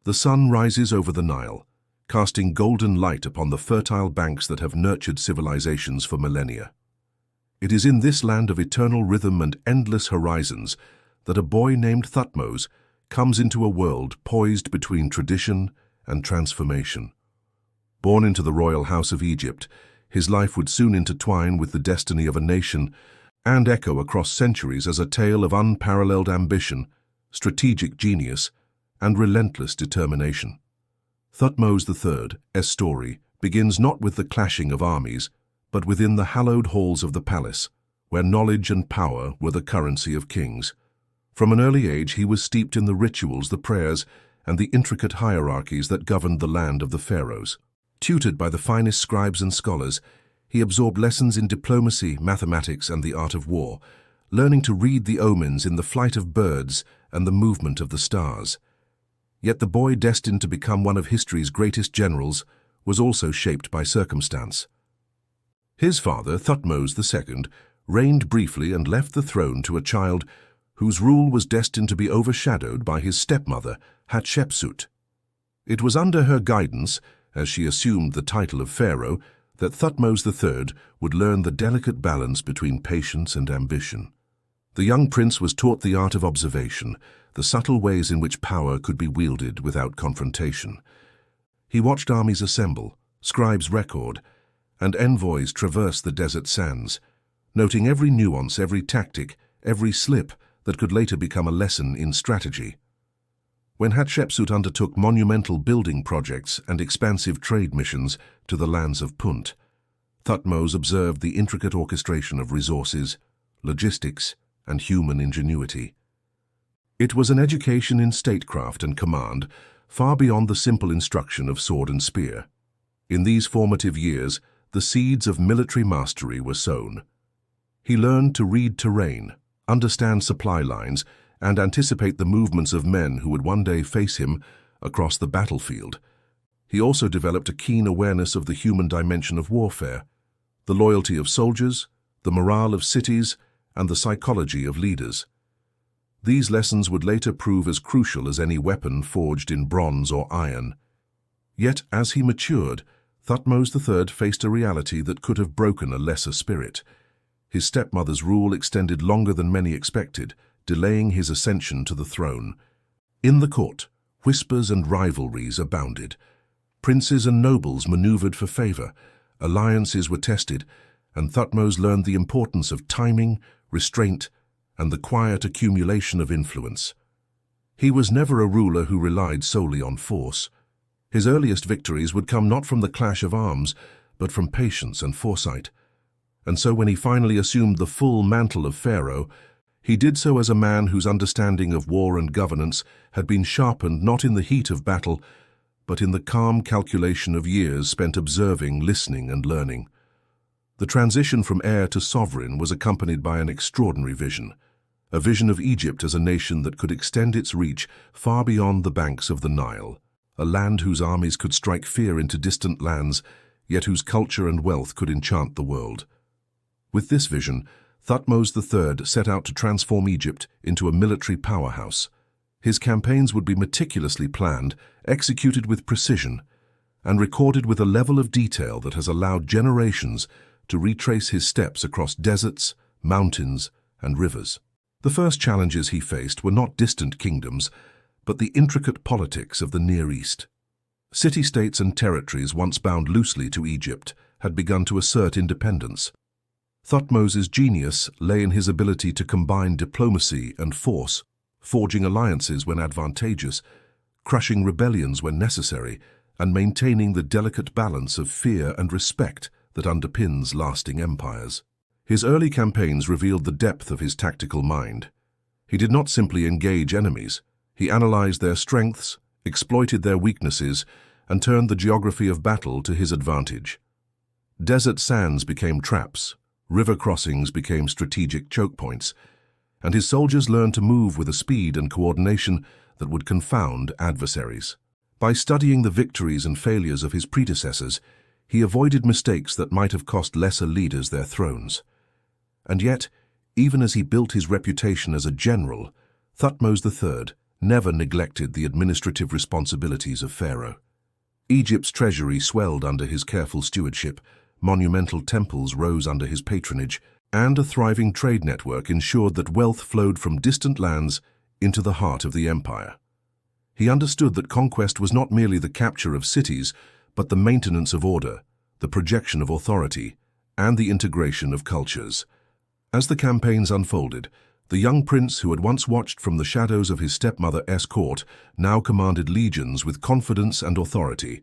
The sun rises over the Nile, casting golden light upon the fertile banks that have nurtured civilizations for millennia. It is in this land of eternal rhythm and endless horizons that a boy named Thutmose comes into a world poised between tradition and transformation. Born into the royal house of Egypt, his life would soon intertwine with the destiny of a nation and echo across centuries as a tale of unparalleled ambition, strategic genius, and relentless determination. Thutmose III's story begins not with the clashing of armies, but within the hallowed halls of the palace, where knowledge and power were the currency of kings. From an early age, he was steeped in the rituals, the prayers, and the intricate hierarchies that governed the land of the pharaohs. Tutored by the finest scribes and scholars, he absorbed lessons in diplomacy, mathematics, and the art of war, learning to read the omens in the flight of birds and the movement of the stars. Yet the boy destined to become one of history's greatest generals was also shaped by circumstance. His father, Thutmose II, reigned briefly and left the throne to a child whose rule was destined to be overshadowed by his stepmother, Hatshepsut. It was under her guidance, as she assumed the title of pharaoh, that Thutmose III would learn the delicate balance between patience and ambition. The young prince was taught the art of observation, the subtle ways in which power could be wielded without confrontation. He watched armies assemble, scribes record, and envoys traverse the desert sands, noting every nuance, every tactic, every slip that could later become a lesson in strategy. When Hatshepsut undertook monumental building projects and expansive trade missions to the lands of Punt, Thutmose observed the intricate orchestration of resources, logistics, and human ingenuity. It was an education in statecraft and command, far beyond the simple instruction of sword and spear. In these formative years, the seeds of military mastery were sown. He learned to read terrain, understand supply lines, and anticipate the movements of men who would one day face him across the battlefield. He also developed a keen awareness of the human dimension of warfare, the loyalty of soldiers, the morale of cities, and the psychology of leaders. These lessons would later prove as crucial as any weapon forged in bronze or iron. Yet, as he matured, Thutmose III faced a reality that could have broken a lesser spirit. His stepmother's rule extended longer than many expected, delaying his ascension to the throne. In the court, whispers and rivalries abounded. Princes and nobles maneuvered for favor, alliances were tested, and Thutmose learned the importance of timing, restraint, and the quiet accumulation of influence. He was never a ruler who relied solely on force. His earliest victories would come not from the clash of arms, but from patience and foresight. And so when he finally assumed the full mantle of pharaoh, he did so as a man whose understanding of war and governance had been sharpened not in the heat of battle, but in the calm calculation of years spent observing, listening, and learning. The transition from heir to sovereign was accompanied by an extraordinary vision, a vision of Egypt as a nation that could extend its reach far beyond the banks of the Nile, a land whose armies could strike fear into distant lands, yet whose culture and wealth could enchant the world. With this vision, Thutmose III set out to transform Egypt into a military powerhouse. His campaigns would be meticulously planned, executed with precision, and recorded with a level of detail that has allowed generations to retrace his steps across deserts, mountains, and rivers. The first challenges he faced were not distant kingdoms, but the intricate politics of the Near East. City-states and territories once bound loosely to Egypt had begun to assert independence. Thutmose's genius lay in his ability to combine diplomacy and force, forging alliances when advantageous, crushing rebellions when necessary, and maintaining the delicate balance of fear and respect that underpins lasting empires. His early campaigns revealed the depth of his tactical mind. He did not simply engage enemies. He analyzed their strengths, exploited their weaknesses, and turned the geography of battle to his advantage. Desert sands became traps, river crossings became strategic choke points, and his soldiers learned to move with a speed and coordination that would confound adversaries. By studying the victories and failures of his predecessors, he avoided mistakes that might have cost lesser leaders their thrones. And yet, even as he built his reputation as a general, Thutmose III never neglected the administrative responsibilities of Pharaoh. Egypt's treasury swelled under his careful stewardship, monumental temples rose under his patronage, and a thriving trade network ensured that wealth flowed from distant lands into the heart of the empire. He understood that conquest was not merely the capture of cities, but the maintenance of order, the projection of authority, and the integration of cultures. As the campaigns unfolded, the young prince who had once watched from the shadows of his stepmother's court now commanded legions with confidence and authority.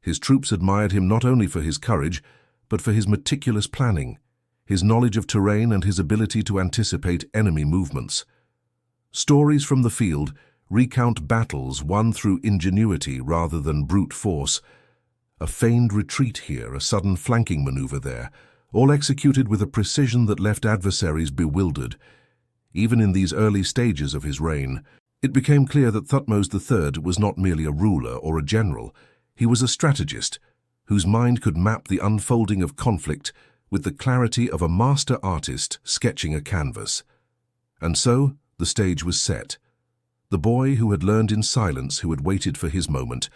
His troops admired him not only for his courage, but for his meticulous planning, his knowledge of terrain and his ability to anticipate enemy movements. Stories from the field recount battles won through ingenuity rather than brute force. A feigned retreat here, a sudden flanking maneuver there, all executed with a precision that left adversaries bewildered. Even in these early stages of his reign, it became clear that Thutmose III was not merely a ruler or a general. He was a strategist, whose mind could map the unfolding of conflict with the clarity of a master artist sketching a canvas. And so, the stage was set. The boy who had learned in silence, who had waited for his moment,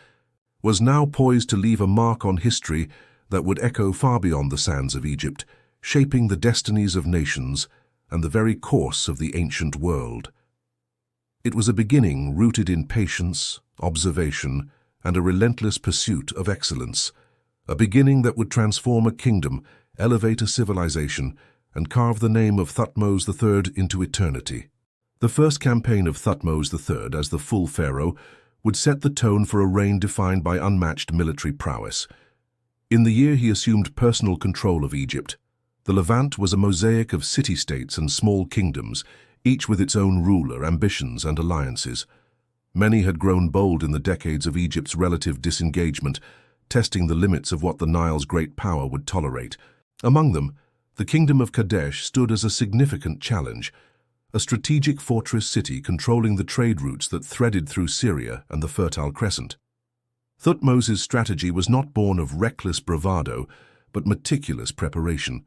was now poised to leave a mark on history that would echo far beyond the sands of Egypt, shaping the destinies of nations and the very course of the ancient world. It was a beginning rooted in patience, observation, and a relentless pursuit of excellence, a beginning that would transform a kingdom, elevate a civilization, and carve the name of Thutmose III into eternity. The first campaign of Thutmose III as the full pharaoh would set the tone for a reign defined by unmatched military prowess. In the year he assumed personal control of Egypt, the Levant was a mosaic of city-states and small kingdoms, each with its own ruler, ambitions, and alliances. Many had grown bold in the decades of Egypt's relative disengagement, testing the limits of what the Nile's great power would tolerate. Among them, the kingdom of Kadesh stood as a significant challenge, a strategic fortress city controlling the trade routes that threaded through Syria and the Fertile Crescent. Thutmose's strategy was not born of reckless bravado, but meticulous preparation.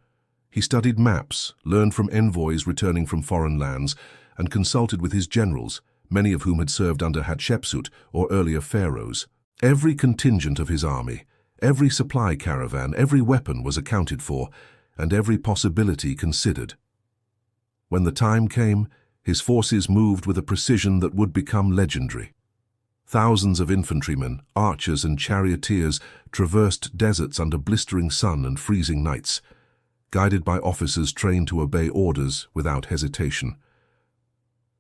He studied maps, learned from envoys returning from foreign lands, and consulted with his generals, many of whom had served under Hatshepsut or earlier pharaohs. Every contingent of his army, every supply caravan, every weapon was accounted for, and every possibility considered. When the time came, his forces moved with a precision that would become legendary. Thousands of infantrymen, archers, and charioteers traversed deserts under blistering sun and freezing nights, guided by officers trained to obey orders without hesitation.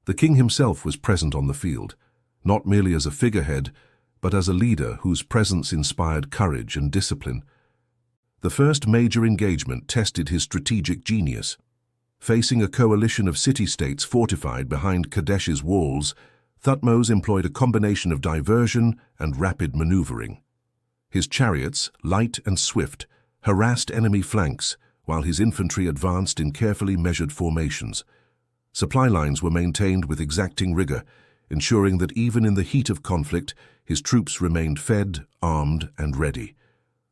The king himself was present on the field, not merely as a figurehead, but as a leader whose presence inspired courage and discipline. The first major engagement tested his strategic genius. Facing a coalition of city-states fortified behind Kadesh's walls, Thutmose employed a combination of diversion and rapid maneuvering. His chariots, light and swift, harassed enemy flanks, while his infantry advanced in carefully measured formations. Supply lines were maintained with exacting rigor, ensuring that even in the heat of conflict, his troops remained fed, armed, and ready.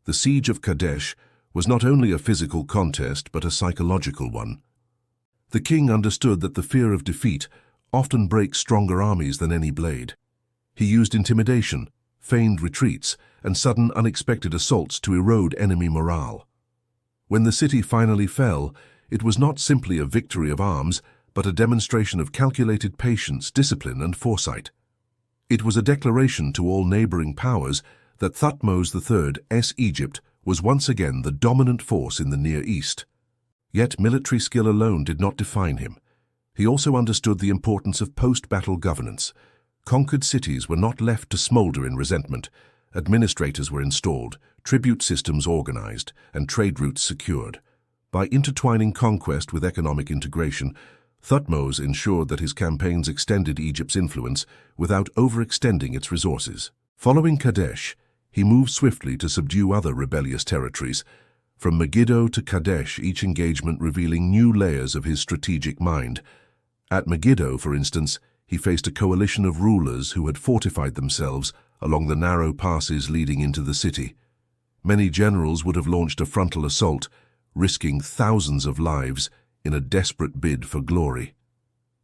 The siege of Kadesh was not only a physical contest, but a psychological one. The king understood that the fear of defeat often breaks stronger armies than any blade. He used intimidation, feigned retreats, and sudden unexpected assaults to erode enemy morale. When the city finally fell, it was not simply a victory of arms, but a demonstration of calculated patience, discipline, and foresight. It was a declaration to all neighboring powers that Thutmose III's Egypt was once again the dominant force in the Near East. Yet military skill alone did not define him. He also understood the importance of post-battle governance. Conquered cities were not left to smolder in resentment. Administrators were installed, tribute systems organized, and trade routes secured. By intertwining conquest with economic integration, Thutmose ensured that his campaigns extended Egypt's influence without overextending its resources. Following Kadesh, he moved swiftly to subdue other rebellious territories. From Megiddo to Kadesh, each engagement revealing new layers of his strategic mind. At Megiddo, for instance, he faced a coalition of rulers who had fortified themselves along the narrow passes leading into the city. Many generals would have launched a frontal assault, risking thousands of lives in a desperate bid for glory.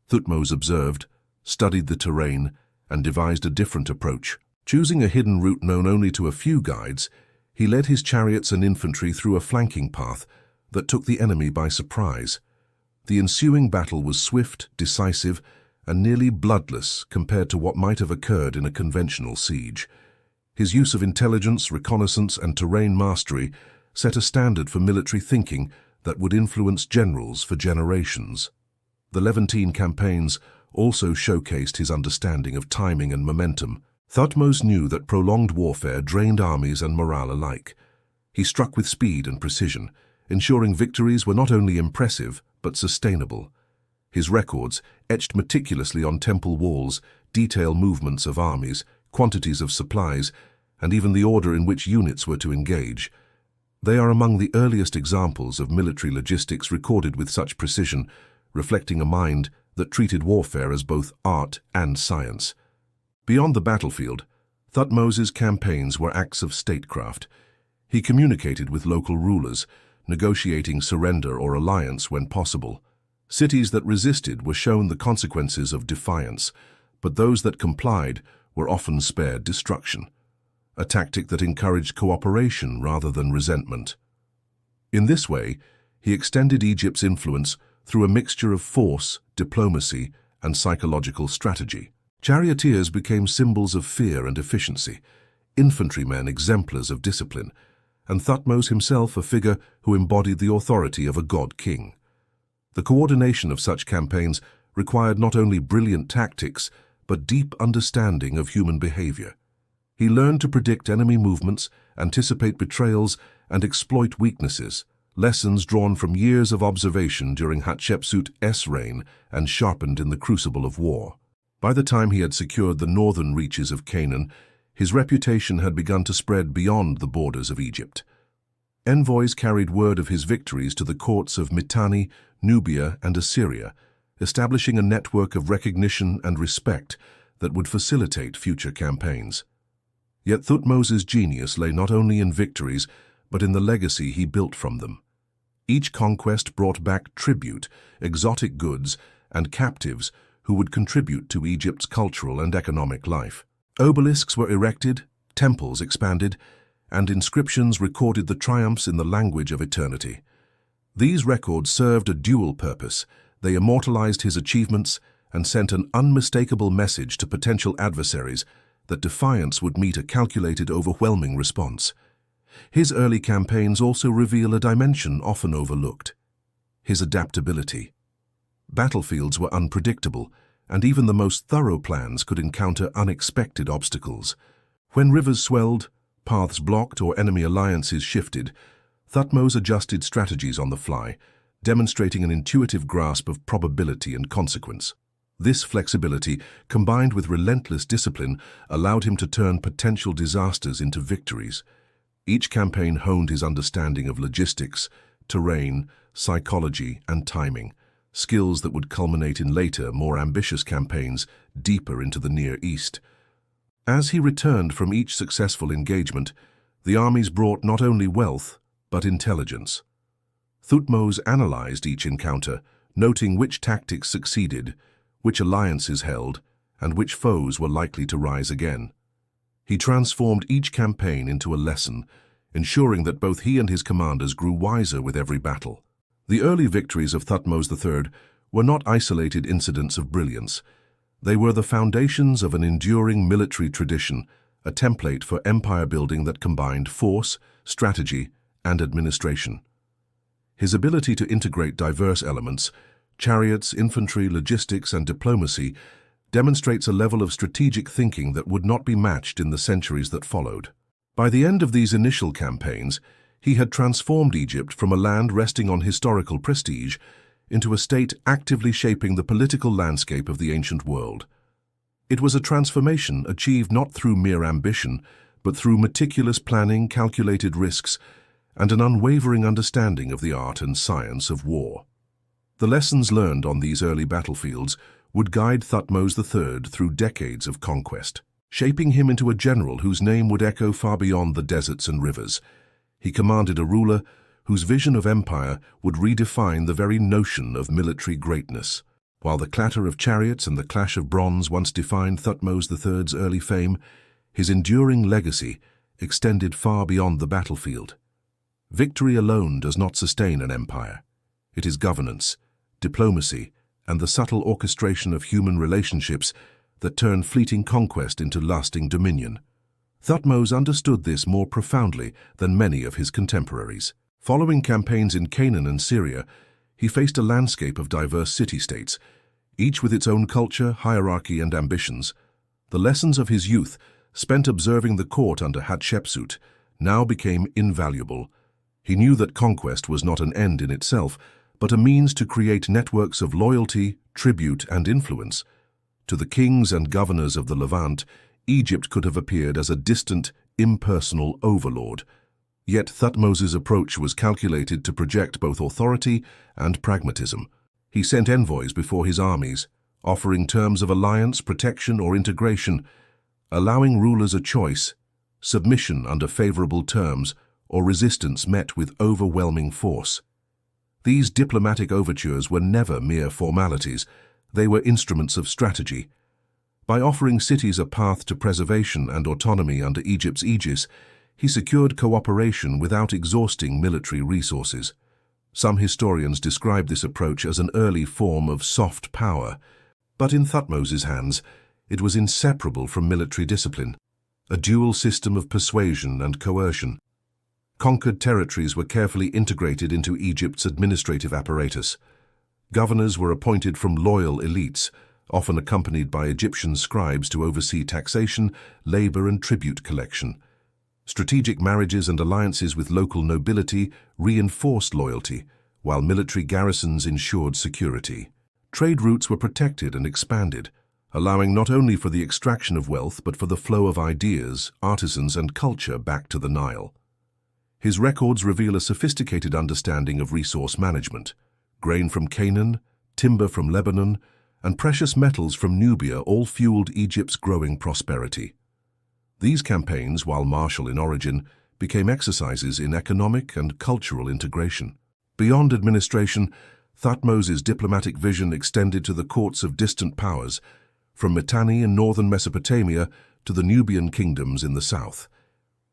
Thutmose observed, studied the terrain, and devised a different approach. Choosing a hidden route known only to a few guides, he led his chariots and infantry through a flanking path that took the enemy by surprise. The ensuing battle was swift, decisive, and nearly bloodless compared to what might have occurred in a conventional siege. His use of intelligence, reconnaissance, and terrain mastery set a standard for military thinking that would influence generals for generations. The Levantine campaigns also showcased his understanding of timing and momentum. Thutmose knew that prolonged warfare drained armies and morale alike. He struck with speed and precision, ensuring victories were not only impressive but sustainable. His records, etched meticulously on temple walls, detail movements of armies, quantities of supplies, and even the order in which units were to engage. They are among the earliest examples of military logistics recorded with such precision, reflecting a mind that treated warfare as both art and science. Beyond the battlefield, Thutmose's campaigns were acts of statecraft. He communicated with local rulers, negotiating surrender or alliance when possible. Cities that resisted were shown the consequences of defiance, but those that complied were often spared destruction, a tactic that encouraged cooperation rather than resentment. In this way, he extended Egypt's influence through a mixture of force, diplomacy, and psychological strategy. Charioteers became symbols of fear and efficiency, infantrymen exemplars of discipline, and Thutmose himself a figure who embodied the authority of a god-king. The coordination of such campaigns required not only brilliant tactics, but deep understanding of human behavior. He learned to predict enemy movements, anticipate betrayals, and exploit weaknesses, lessons drawn from years of observation during Hatshepsut's reign and sharpened in the crucible of war. By the time he had secured the northern reaches of Canaan, his reputation had begun to spread beyond the borders of Egypt. Envoys carried word of his victories to the courts of Mitanni, Nubia, and Assyria, establishing a network of recognition and respect that would facilitate future campaigns. Yet Thutmose's genius lay not only in victories, but in the legacy he built from them. Each conquest brought back tribute, exotic goods, and captives who would contribute to Egypt's cultural and economic life. Obelisks were erected, temples expanded, and inscriptions recorded the triumphs in the language of eternity. These records served a dual purpose. They immortalized his achievements and sent an unmistakable message to potential adversaries that defiance would meet a calculated, overwhelming response. His early campaigns also reveal a dimension often overlooked: his adaptability. Battlefields were unpredictable, and even the most thorough plans could encounter unexpected obstacles. When rivers swelled, paths blocked, or enemy alliances shifted, Thutmose adjusted strategies on the fly, demonstrating an intuitive grasp of probability and consequence. This flexibility, combined with relentless discipline, allowed him to turn potential disasters into victories. Each campaign honed his understanding of logistics, terrain, psychology, and timing, skills that would culminate in later, more ambitious campaigns deeper into the Near East. As he returned from each successful engagement, the armies brought not only wealth, but intelligence. Thutmose analyzed each encounter, noting which tactics succeeded, which alliances held, and which foes were likely to rise again. He transformed each campaign into a lesson, ensuring that both he and his commanders grew wiser with every battle. The early victories of Thutmose III were not isolated incidents of brilliance. They were the foundations of an enduring military tradition, a template for empire building that combined force, strategy, and administration. His ability to integrate diverse elements, chariots, infantry, logistics, and diplomacy, demonstrates a level of strategic thinking that would not be matched in the centuries that followed. By the end of these initial campaigns, he had transformed Egypt from a land resting on historical prestige into a state actively shaping the political landscape of the ancient world. It was a transformation achieved not through mere ambition, but through meticulous planning, calculated risks, and an unwavering understanding of the art and science of war. The lessons learned on these early battlefields would guide Thutmose III through decades of conquest, shaping him into a general whose name would echo far beyond the deserts and rivers. He commanded a ruler whose vision of empire would redefine the very notion of military greatness. While the clatter of chariots and the clash of bronze once defined Thutmose III's early fame, his enduring legacy extended far beyond the battlefield. Victory alone does not sustain an empire. It is governance, diplomacy, and the subtle orchestration of human relationships that turn fleeting conquest into lasting dominion. Thutmose understood this more profoundly than many of his contemporaries. Following campaigns in Canaan and Syria, he faced a landscape of diverse city-states, each with its own culture, hierarchy, and ambitions. The lessons of his youth, spent observing the court under Hatshepsut, now became invaluable. He knew that conquest was not an end in itself, but a means to create networks of loyalty, tribute, and influence. To the kings and governors of the Levant, Egypt could have appeared as a distant, impersonal overlord. Yet Thutmose's approach was calculated to project both authority and pragmatism. He sent envoys before his armies, offering terms of alliance, protection, or integration, allowing rulers a choice: submission under favorable terms or resistance met with overwhelming force. These diplomatic overtures were never mere formalities. They were instruments of strategy. By offering cities a path to preservation and autonomy under Egypt's aegis, he secured cooperation without exhausting military resources. Some historians describe this approach as an early form of soft power, but in Thutmose's hands, it was inseparable from military discipline, a dual system of persuasion and coercion. Conquered territories were carefully integrated into Egypt's administrative apparatus. Governors were appointed from loyal elites, often accompanied by Egyptian scribes to oversee taxation, labor, and tribute collection. Strategic marriages and alliances with local nobility reinforced loyalty, while military garrisons ensured security. Trade routes were protected and expanded, allowing not only for the extraction of wealth but for the flow of ideas, artisans, and culture back to the Nile. His records reveal a sophisticated understanding of resource management. Grain from Canaan, timber from Lebanon, and precious metals from Nubia all fueled Egypt's growing prosperity. These campaigns, while martial in origin, became exercises in economic and cultural integration. Beyond administration, Thutmose's diplomatic vision extended to the courts of distant powers, from Mitanni in northern Mesopotamia to the Nubian kingdoms in the south.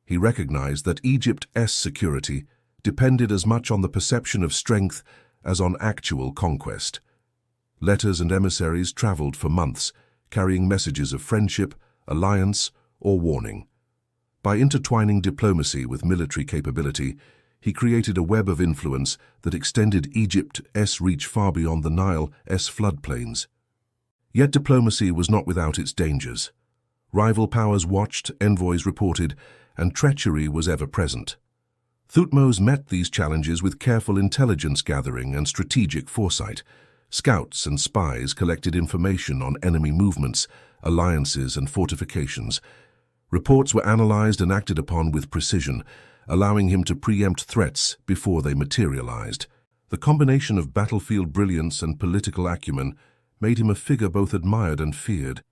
He recognized that Egypt's security depended as much on the perception of strength as on actual conquest. Letters and emissaries traveled for months, carrying messages of friendship, alliance, or warning. By intertwining diplomacy with military capability, he created a web of influence that extended Egypt's reach far beyond the Nile's floodplains. Yet diplomacy was not without its dangers. Rival powers watched, envoys reported, and treachery was ever present. Thutmose met these challenges with careful intelligence gathering and strategic foresight. Scouts and spies collected information on enemy movements, alliances, and fortifications. Reports were analyzed and acted upon with precision, allowing him to preempt threats before they materialized. The combination of battlefield brilliance and political acumen made him a figure both admired and feared,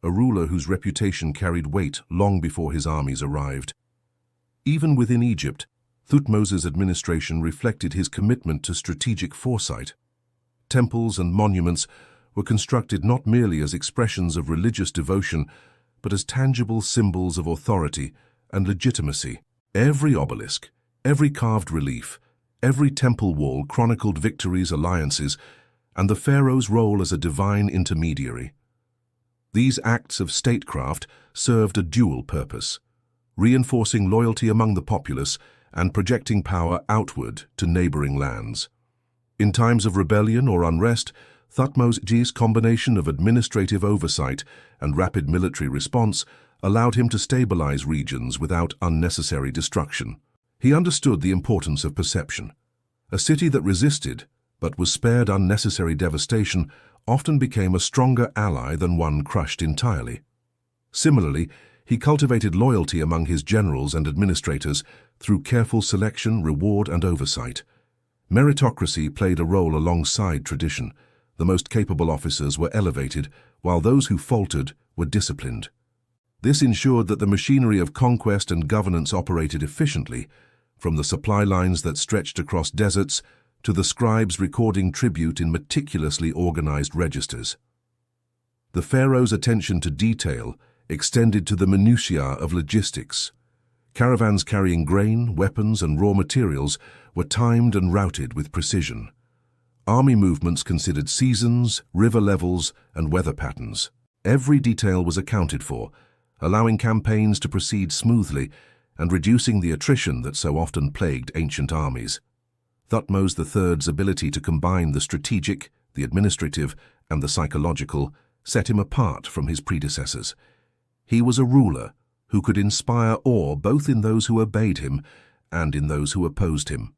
a ruler whose reputation carried weight long before his armies arrived. Even within Egypt, Thutmose's administration reflected his commitment to strategic foresight. Temples and monuments were constructed not merely as expressions of religious devotion, but as tangible symbols of authority and legitimacy. Every obelisk, every carved relief, every temple wall chronicled victories, alliances, and the pharaoh's role as a divine intermediary. These acts of statecraft served a dual purpose: reinforcing loyalty among the populace and projecting power outward to neighboring lands. In times of rebellion or unrest, Thutmose's combination of administrative oversight and rapid military response allowed him to stabilize regions without unnecessary destruction. He understood the importance of perception. A city that resisted, but was spared unnecessary devastation, often became a stronger ally than one crushed entirely. Similarly, he cultivated loyalty among his generals and administrators through careful selection, reward, and oversight. Meritocracy played a role alongside tradition. The most capable officers were elevated, while those who faltered were disciplined. This ensured that the machinery of conquest and governance operated efficiently, from the supply lines that stretched across deserts to the scribes recording tribute in meticulously organized registers. The pharaoh's attention to detail extended to the minutiae of logistics. Caravans carrying grain, weapons, and raw materials were timed and routed with precision. Army movements considered seasons, river levels, and weather patterns. Every detail was accounted for, allowing campaigns to proceed smoothly and reducing the attrition that so often plagued ancient armies. Thutmose III's ability to combine the strategic, the administrative, and the psychological set him apart from his predecessors. He was a ruler who could inspire awe both in those who obeyed him and in those who opposed him.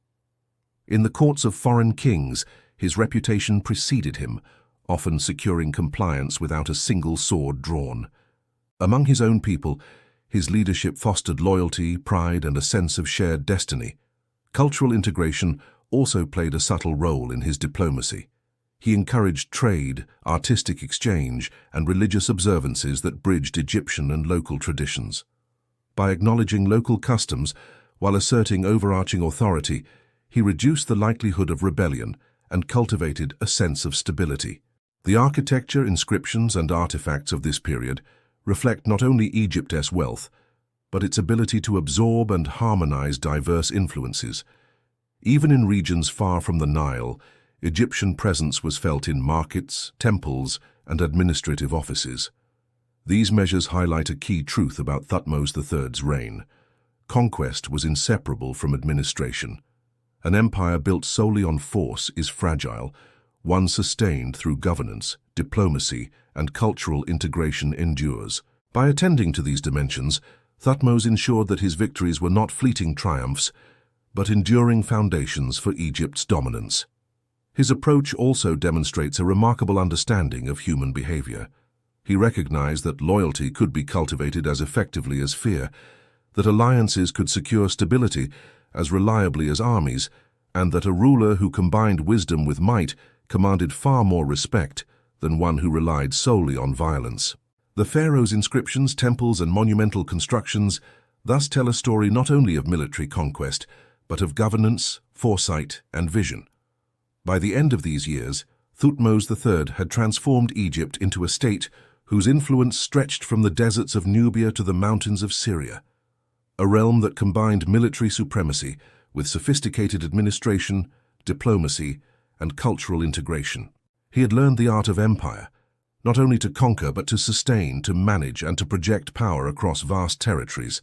In the courts of foreign kings, his reputation preceded him, often securing compliance without a single sword drawn. Among his own people, his leadership fostered loyalty, pride, and a sense of shared destiny. Cultural integration also played a subtle role in his diplomacy. He encouraged trade, artistic exchange, and religious observances that bridged Egyptian and local traditions. By acknowledging local customs while asserting overarching authority, he reduced the likelihood of rebellion and cultivated a sense of stability. The architecture, inscriptions, and artifacts of this period reflect not only Egypt's wealth, but its ability to absorb and harmonize diverse influences. Even in regions far from the Nile, Egyptian presence was felt in markets, temples, and administrative offices. These measures highlight a key truth about Thutmose III's reign. Conquest was inseparable from administration. An empire built solely on force is fragile. One sustained through governance, diplomacy, and cultural integration endures. By attending to these dimensions, Thutmose ensured that his victories were not fleeting triumphs, but enduring foundations for Egypt's dominance. His approach also demonstrates a remarkable understanding of human behavior. He recognized that loyalty could be cultivated as effectively as fear, that alliances could secure stability as reliably as armies, and that a ruler who combined wisdom with might commanded far more respect than one who relied solely on violence. The pharaoh's inscriptions, temples, and monumental constructions thus tell a story not only of military conquest, but of governance, foresight, and vision. By the end of these years, Thutmose III had transformed Egypt into a state whose influence stretched from the deserts of Nubia to the mountains of Syria, a realm that combined military supremacy with sophisticated administration, diplomacy, and cultural integration. He had learned the art of empire, not only to conquer but to sustain, to manage, and to project power across vast territories.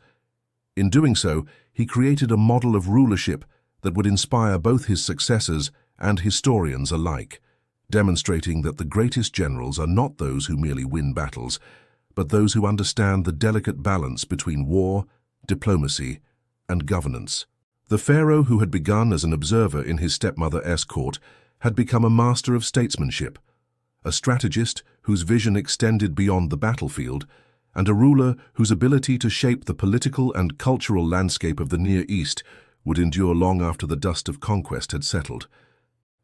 In doing so, he created a model of rulership that would inspire both his successors and historians alike, demonstrating that the greatest generals are not those who merely win battles, but those who understand the delicate balance between war, diplomacy, and governance. The pharaoh who had begun as an observer in his stepmother's court had become a master of statesmanship, a strategist whose vision extended beyond the battlefield, and a ruler whose ability to shape the political and cultural landscape of the Near East would endure long after the dust of conquest had settled.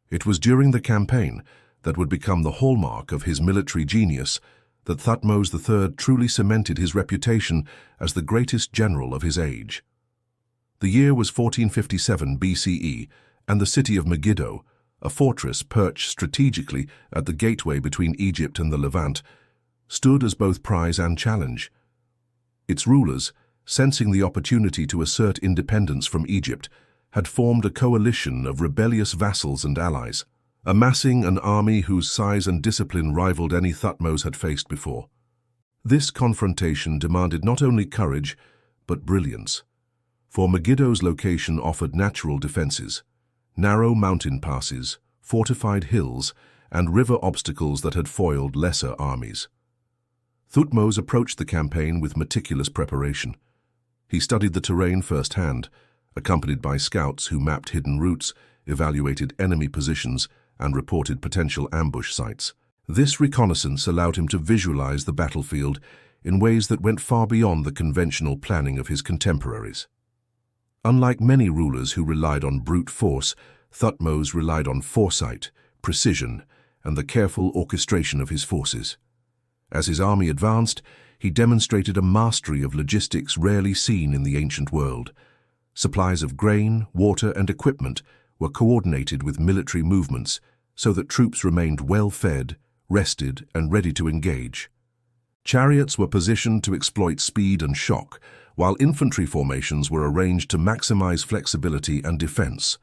It was during the campaign that would become the hallmark of his military genius that Thutmose III truly cemented his reputation as the greatest general of his age. The year was 1457 BCE, and the city of Megiddo, a fortress perched strategically at the gateway between Egypt and the Levant, stood as both prize and challenge. Its rulers, sensing the opportunity to assert independence from Egypt, had formed a coalition of rebellious vassals and allies, amassing an army whose size and discipline rivaled any Thutmose had faced before. This confrontation demanded not only courage, but brilliance, for Megiddo's location offered natural defenses, narrow mountain passes, fortified hills, and river obstacles that had foiled lesser armies. Thutmose approached the campaign with meticulous preparation. He studied the terrain firsthand, accompanied by scouts who mapped hidden routes, evaluated enemy positions, and reported potential ambush sites. This reconnaissance allowed him to visualize the battlefield in ways that went far beyond the conventional planning of his contemporaries. Unlike many rulers who relied on brute force, Thutmose relied on foresight, precision, and the careful orchestration of his forces. As his army advanced, he demonstrated a mastery of logistics rarely seen in the ancient world. Supplies of grain, water, and equipment were coordinated with military movements so that troops remained well-fed, rested, and ready to engage. Chariots were positioned to exploit speed and shock, while infantry formations were arranged to maximize flexibility and defense.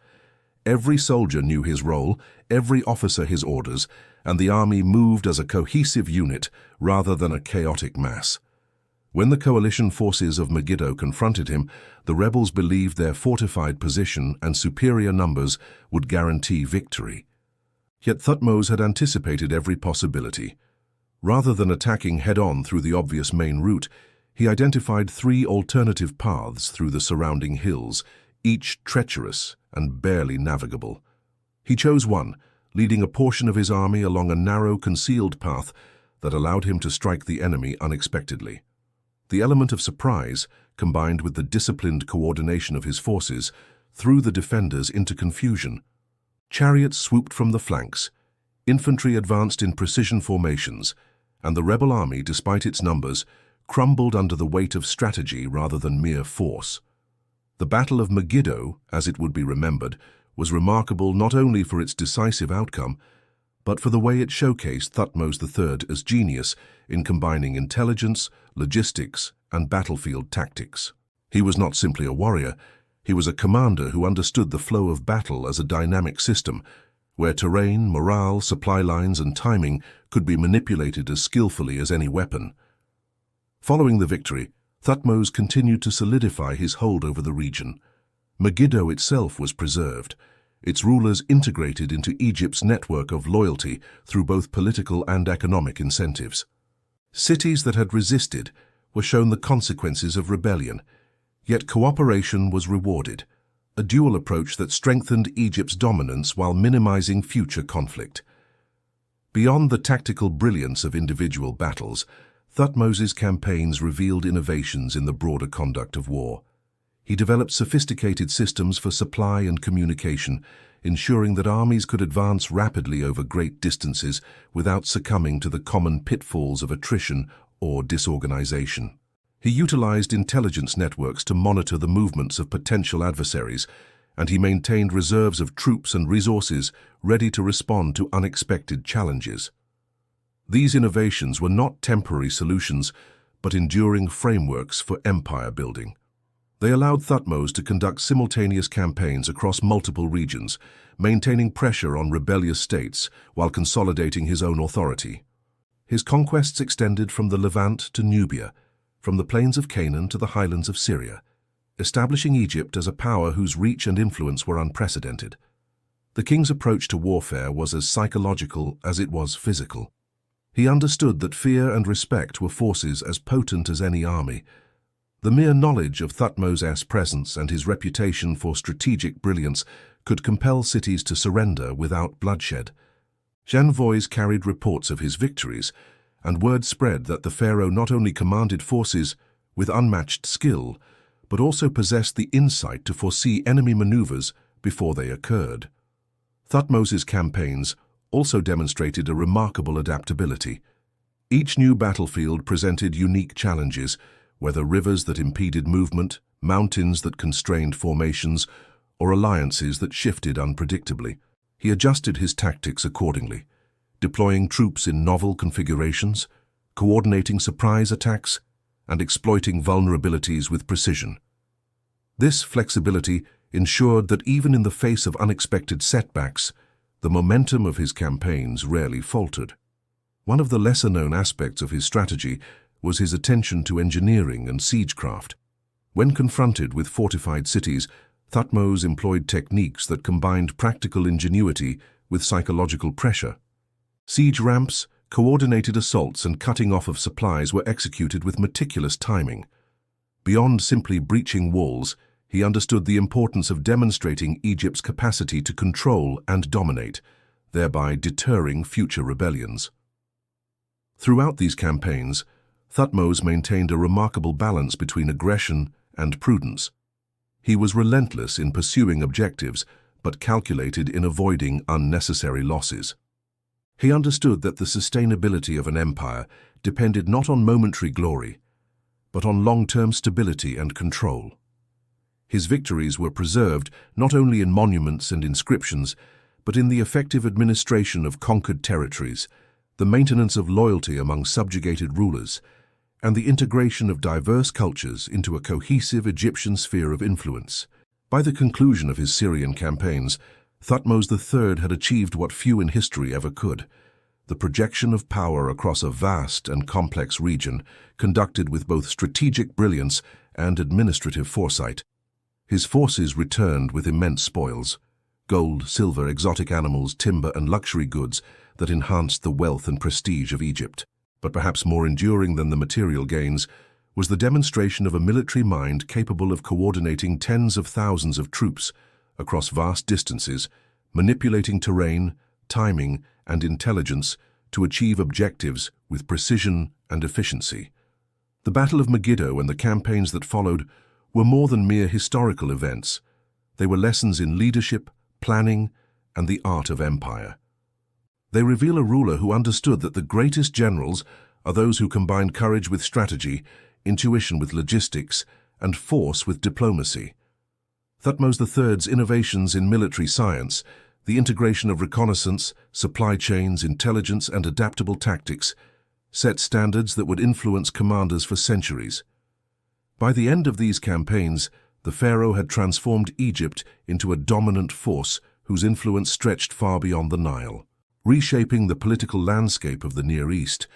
Every soldier knew his role, every officer his orders, and the army moved as a cohesive unit rather than a chaotic mass. When the coalition forces of Megiddo confronted him, the rebels believed their fortified position and superior numbers would guarantee victory. Yet Thutmose had anticipated every possibility. Rather than attacking head-on through the obvious main route, he identified 3 alternative paths through the surrounding hills, each treacherous and barely navigable. He chose one, leading a portion of his army along a narrow, concealed path that allowed him to strike the enemy unexpectedly. The element of surprise, combined with the disciplined coordination of his forces, threw the defenders into confusion. Chariots swooped from the flanks, infantry advanced in precision formations, and the rebel army, despite its numbers, crumbled under the weight of strategy rather than mere force. The Battle of Megiddo, as it would be remembered, was remarkable not only for its decisive outcome, but for the way it showcased Thutmose III's genius in combining intelligence, logistics, and battlefield tactics. He was not simply a warrior, he was a commander who understood the flow of battle as a dynamic system, where terrain, morale, supply lines, and timing could be manipulated as skillfully as any weapon. Following the victory, Thutmose continued to solidify his hold over the region. Megiddo itself was preserved, its rulers integrated into Egypt's network of loyalty through both political and economic incentives. Cities that had resisted were shown the consequences of rebellion, yet cooperation was rewarded, a dual approach that strengthened Egypt's dominance while minimizing future conflict. Beyond the tactical brilliance of individual battles, Thutmose's campaigns revealed innovations in the broader conduct of war. He developed sophisticated systems for supply and communication, ensuring that armies could advance rapidly over great distances without succumbing to the common pitfalls of attrition or disorganization. He utilized intelligence networks to monitor the movements of potential adversaries, and he maintained reserves of troops and resources ready to respond to unexpected challenges. These innovations were not temporary solutions, but enduring frameworks for empire building. They allowed Thutmose to conduct simultaneous campaigns across multiple regions, maintaining pressure on rebellious states while consolidating his own authority. His conquests extended from the Levant to Nubia, from the plains of Canaan to the highlands of Syria, establishing Egypt as a power whose reach and influence were unprecedented. The king's approach to warfare was as psychological as it was physical. He understood that fear and respect were forces as potent as any army. The mere knowledge of Thutmose's presence and his reputation for strategic brilliance could compel cities to surrender without bloodshed. Envoys carried reports of his victories, and word spread that the pharaoh not only commanded forces with unmatched skill, but also possessed the insight to foresee enemy maneuvers before they occurred. Thutmose's campaigns also demonstrated a remarkable adaptability. Each new battlefield presented unique challenges, whether rivers that impeded movement, mountains that constrained formations, or alliances that shifted unpredictably. He adjusted his tactics accordingly, deploying troops in novel configurations, coordinating surprise attacks, and exploiting vulnerabilities with precision. This flexibility ensured that even in the face of unexpected setbacks, the momentum of his campaigns rarely faltered. One of the lesser-known aspects of his strategy was his attention to engineering and siegecraft. When confronted with fortified cities, Thutmose employed techniques that combined practical ingenuity with psychological pressure. Siege ramps, coordinated assaults, and cutting off of supplies were executed with meticulous timing. Beyond simply breaching walls, he understood the importance of demonstrating Egypt's capacity to control and dominate, thereby deterring future rebellions. Throughout these campaigns, Thutmose maintained a remarkable balance between aggression and prudence. He was relentless in pursuing objectives, but calculated in avoiding unnecessary losses. He understood that the sustainability of an empire depended not on momentary glory, but on long-term stability and control. His victories were preserved not only in monuments and inscriptions, but in the effective administration of conquered territories, the maintenance of loyalty among subjugated rulers, and the integration of diverse cultures into a cohesive Egyptian sphere of influence. By the conclusion of his Syrian campaigns, Thutmose III had achieved what few in history ever could: the projection of power across a vast and complex region, conducted with both strategic brilliance and administrative foresight. His forces returned with immense spoils: gold, silver, exotic animals, timber, and luxury goods that enhanced the wealth and prestige of Egypt. But perhaps more enduring than the material gains was the demonstration of a military mind capable of coordinating tens of thousands of troops across vast distances, manipulating terrain, timing, and intelligence to achieve objectives with precision and efficiency. The Battle of Megiddo and the campaigns that followed were more than mere historical events. They were lessons in leadership, planning, and the art of empire. They reveal a ruler who understood that the greatest generals are those who combine courage with strategy, intuition with logistics, and force with diplomacy. Thutmose III's innovations in military science, the integration of reconnaissance, supply chains, intelligence, and adaptable tactics, set standards that would influence commanders for centuries. By the end of these campaigns, the pharaoh had transformed Egypt into a dominant force whose influence stretched far beyond the Nile, reshaping the political landscape of the Near East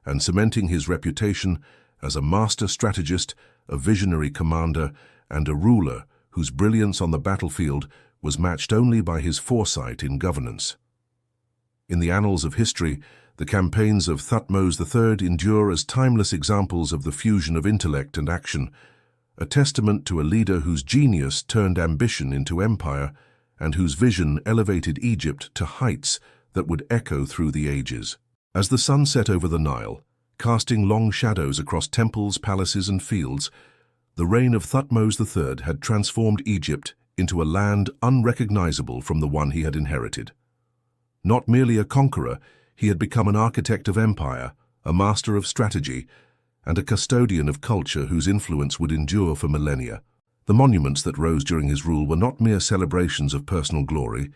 and cementing his reputation as a master strategist, a visionary commander, and a ruler whose brilliance on the battlefield was matched only by his foresight in governance. In the annals of history, the campaigns of Thutmose III endure as timeless examples of the fusion of intellect and action, a testament to a leader whose genius turned ambition into empire and whose vision elevated Egypt to heights that would echo through the ages. As the sun set over the Nile, casting long shadows across temples, palaces, and fields, the reign of Thutmose III had transformed Egypt into a land unrecognizable from the one he had inherited. Not merely a conqueror, he had become an architect of empire, a master of strategy, and a custodian of culture whose influence would endure for millennia. The monuments that rose during his rule were not mere celebrations of personal glory.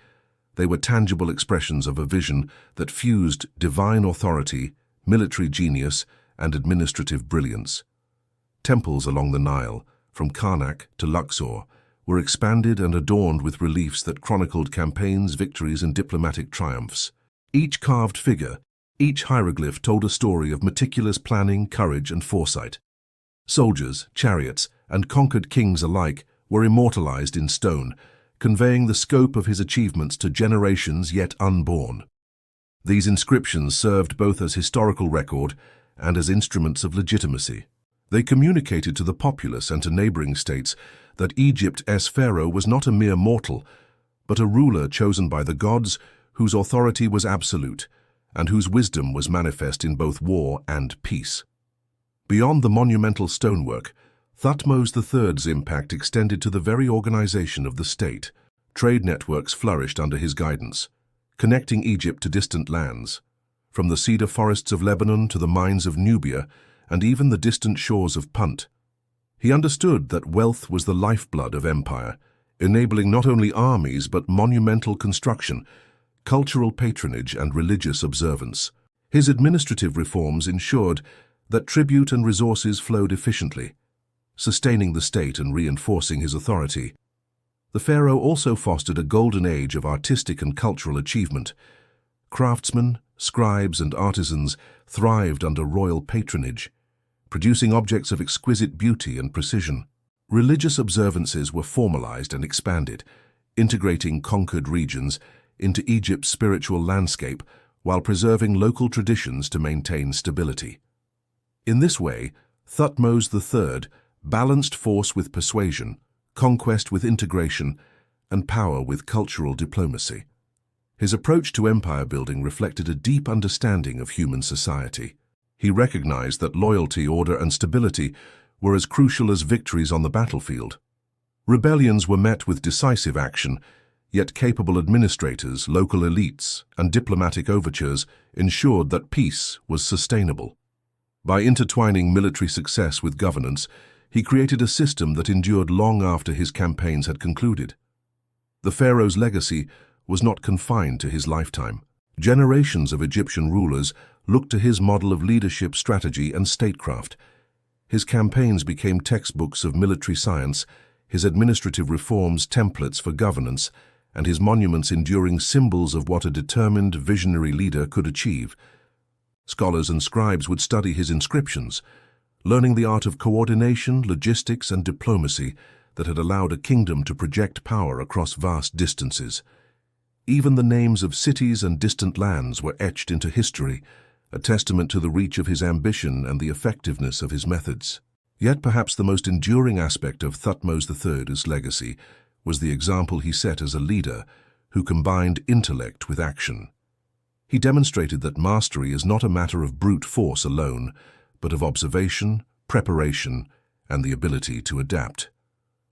They were tangible expressions of a vision that fused divine authority, military genius, and administrative brilliance. Temples along the Nile, from Karnak to Luxor, were expanded and adorned with reliefs that chronicled campaigns, victories, and diplomatic triumphs. Each carved figure, each hieroglyph told a story of meticulous planning, courage, and foresight. Soldiers, chariots, and conquered kings alike were immortalized in stone, conveying the scope of his achievements to generations yet unborn. These inscriptions served both as historical record and as instruments of legitimacy. They communicated to the populace and to neighboring states that Egypt's pharaoh was not a mere mortal, but a ruler chosen by the gods whose authority was absolute and whose wisdom was manifest in both war and peace. Beyond the monumental stonework, Thutmose III's impact extended to the very organization of the state. Trade networks flourished under his guidance, connecting Egypt to distant lands, from the cedar forests of Lebanon to the mines of Nubia and even the distant shores of Punt. He understood that wealth was the lifeblood of empire, enabling not only armies but monumental construction, cultural patronage, and religious observance. His administrative reforms ensured that tribute and resources flowed efficiently, sustaining the state and reinforcing his authority. The pharaoh also fostered a golden age of artistic and cultural achievement. Craftsmen, scribes, and artisans thrived under royal patronage, producing objects of exquisite beauty and precision. Religious observances were formalized and expanded, integrating conquered regions into Egypt's spiritual landscape while preserving local traditions to maintain stability. In this way, Thutmose III balanced force with persuasion, conquest with integration, and power with cultural diplomacy. His approach to empire building reflected a deep understanding of human society. He recognized that loyalty, order, and stability were as crucial as victories on the battlefield. Rebellions were met with decisive action, yet capable administrators, local elites, and diplomatic overtures ensured that peace was sustainable. By intertwining military success with governance, He created a system that endured long after his campaigns had concluded. The pharaoh's legacy was not confined to his lifetime. Generations of Egyptian rulers looked to his model of leadership, strategy, and statecraft. His campaigns became textbooks of military science, his administrative reforms templates for governance, and his monuments enduring symbols of what a determined, visionary leader could achieve. Scholars and scribes would study his inscriptions, learning the art of coordination, logistics, and diplomacy that had allowed a kingdom to project power across vast distances. Even the names of cities and distant lands were etched into history, a testament to the reach of his ambition and the effectiveness of his methods. Yet perhaps the most enduring aspect of Thutmose III's legacy was the example he set as a leader who combined intellect with action. He demonstrated that mastery is not a matter of brute force alone, but of observation, preparation, and the ability to adapt.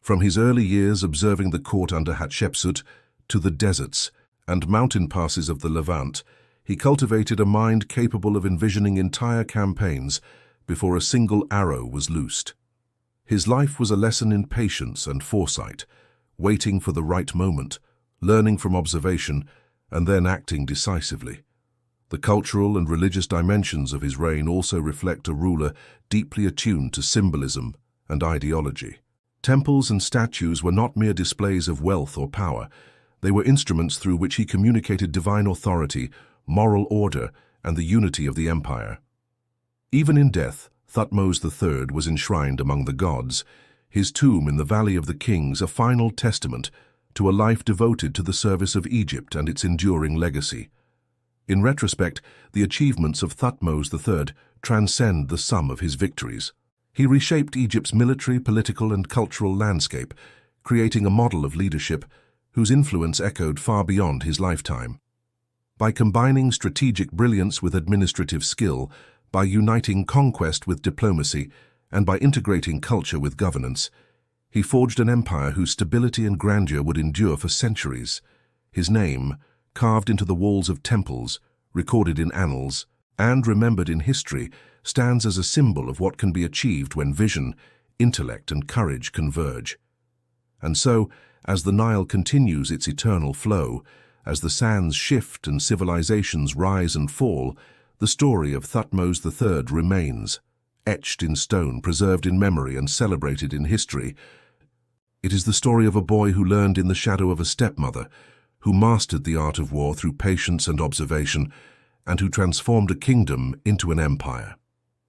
From his early years observing the court under Hatshepsut to the deserts and mountain passes of the Levant, he cultivated a mind capable of envisioning entire campaigns before a single arrow was loosed. His life was a lesson in patience and foresight, waiting for the right moment, learning from observation, and then acting decisively. The cultural and religious dimensions of his reign also reflect a ruler deeply attuned to symbolism and ideology. Temples and statues were not mere displays of wealth or power. They were instruments through which he communicated divine authority, moral order, and the unity of the empire. Even in death, Thutmose III was enshrined among the gods, his tomb in the Valley of the Kings a final testament to a life devoted to the service of Egypt and its enduring legacy. In retrospect, the achievements of Thutmose III transcend the sum of his victories. He reshaped Egypt's military, political, and cultural landscape, creating a model of leadership whose influence echoed far beyond his lifetime. By combining strategic brilliance with administrative skill, by uniting conquest with diplomacy, and by integrating culture with governance, he forged an empire whose stability and grandeur would endure for centuries. His name, carved into the walls of temples, recorded in annals, and remembered in history, stands as a symbol of what can be achieved when vision, intellect, and courage converge. And so, as the Nile continues its eternal flow, as the sands shift and civilizations rise and fall, the story of Thutmose III remains, etched in stone, preserved in memory, and celebrated in history. It is the story of a boy who learned in the shadow of a stepmother, who mastered the art of war through patience and observation, and who transformed a kingdom into an empire.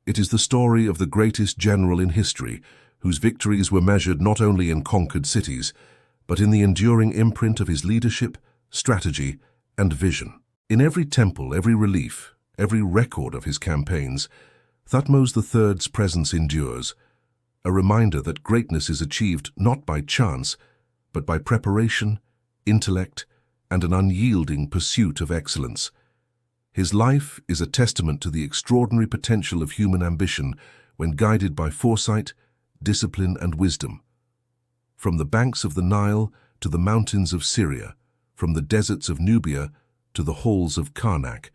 It is the story of the greatest general in history, whose victories were measured not only in conquered cities, but in the enduring imprint of his leadership, strategy, and vision. In every temple, every relief, every record of his campaigns, Thutmose III's presence endures, a reminder that greatness is achieved not by chance, but by preparation, intellect, and an unyielding pursuit of excellence. His life is a testament to the extraordinary potential of human ambition when guided by foresight, discipline, and wisdom. From the banks of the Nile to the mountains of Syria, from the deserts of Nubia to the halls of Karnak,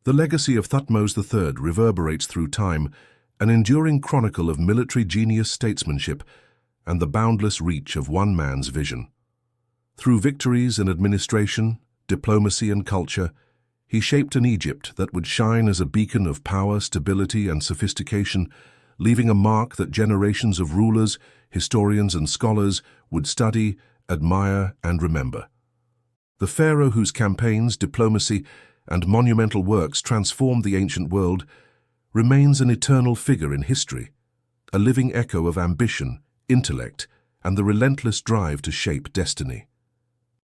the legacy of Thutmose III reverberates through time, an enduring chronicle of military genius, statesmanship, and the boundless reach of one man's vision. Through victories in administration, diplomacy, and culture, he shaped an Egypt that would shine as a beacon of power, stability, and sophistication, leaving a mark that generations of rulers, historians, and scholars would study, admire, and remember. The pharaoh whose campaigns, diplomacy, and monumental works transformed the ancient world remains an eternal figure in history, a living echo of ambition, intellect, and the relentless drive to shape destiny.